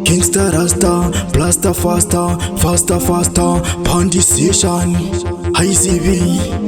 Gangsta Rasta, blaster faster, faster, faster, Pondy Station, ICEY.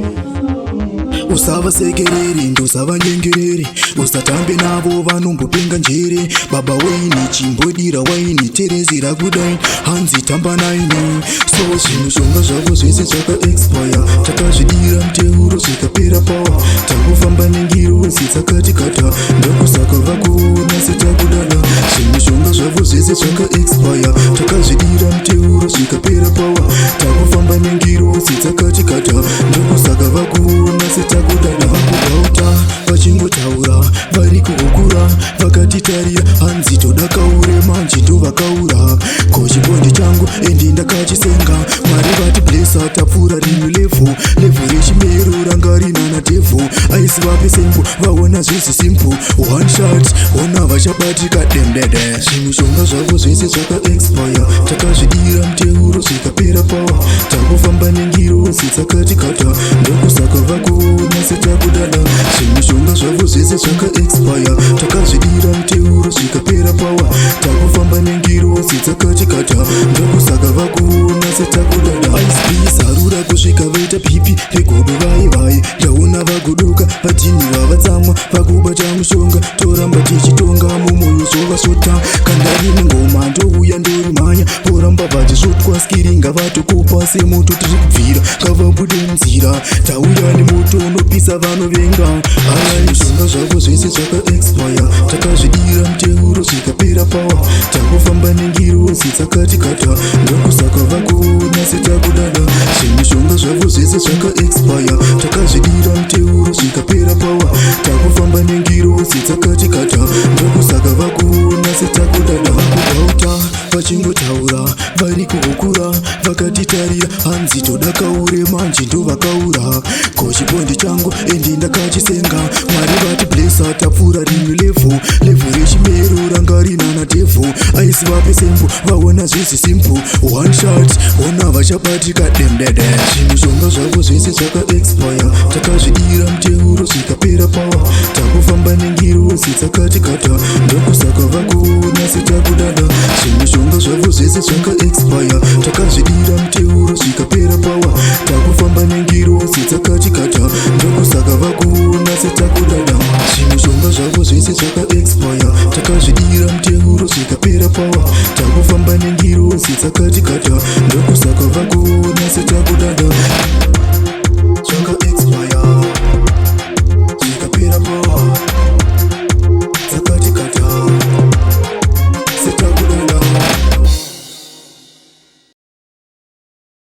Usava sekereri, ndosava nyengereri, usatambe navo vanombopenga njere. Baba waini, chimbodira waini, terezira kudai, hanzi tamba naini. So zvinhu zvavo zvese zvaka-expire, takazvidira muteuro zvikapera power. Takufamba nengiro dzakati kata, ndokusaka vakuona setakudada. Zvinhu zvavo zvese zvaka-expire, takazvidira muteuro zvikapera power. Takufamba nengiro dzakati kata, ndokusaka vakuona setakudada. Vakugauta vachingotaura vari kuhukura, vakatitarira hanzi toda kaure, manje ndovakaura. Kochibondi changu endi ndakachisenga, Mwari vati blesa, tapfuura rimwe level rechimero ranga rinana devil. Aisi vape sembo vaona zvese simple, one shot ona vachabatika demdede. Zvinhu zvavo zvese zvaka-expire, takazvidira muteuro zvikapera power. Takufamba nengiro dzakati kata, ndokusaka vakuona setakudada. Zvinhu zvavo zvese zvaka-expire, takazvidira muteuro zvikapera power. Takufamba nengiro dzakati kata, ndokusaka vakuona setakudada. ICEY zarura kusvika vaita pipi regodo vai ndaona vagodoka vatini vavatsamwa vakubata mushonga, toramba tichitonga mumwoyo zvovasvota. Kandarine ngoma ndouya ndorimhanya, voramba vachizvotwa skiringa vatokopa semoto tiri kubvira, ngavabude munzira. Tauya nemoto unopisa vanovenga. Zvinhu zvavo zvese zvaka-expire, takazvidira muteuro zvikapera power. Takufamba nengiro dzakati kata, ndokusaka vakuona setakudada. Zvinhu zvavo zvese zvaka-expire, takazvidira muteuro zvikapera power. Takufamba nengiro dzakati kata, ndokusaka vakuona setakudada. Vakugauta vachingotaura vari kuhukura, vakatitarira hanzi toda kaure, manje ndovakaura. Kochibondi changu endi ndakachisenga, Mwari vati blesa, tapfuura rimwe level rechimero ranga rinana devil. Aisi vape sembo vaona zvese simple, one shot ona vachabatika demdede. Zvinhu zvavo zvese zvaka-expire, takazvidira muteuro zvikapera power. Takufamba nengiro dzakati kata, ndokusaka vakuona setakudada. Zvinhu zvavo zvese zvaka-expire, takazvidira muteuro zvikapera power. Takufamba nengiro dzakati kata, ndokusaka vakuona setakudada. Zvinhu zvavo zvese zvaka-expire, takazvidira muteuro zvikapera power. Takufamba nengiro dzakati kata, ndokusaka vakuona setakudada.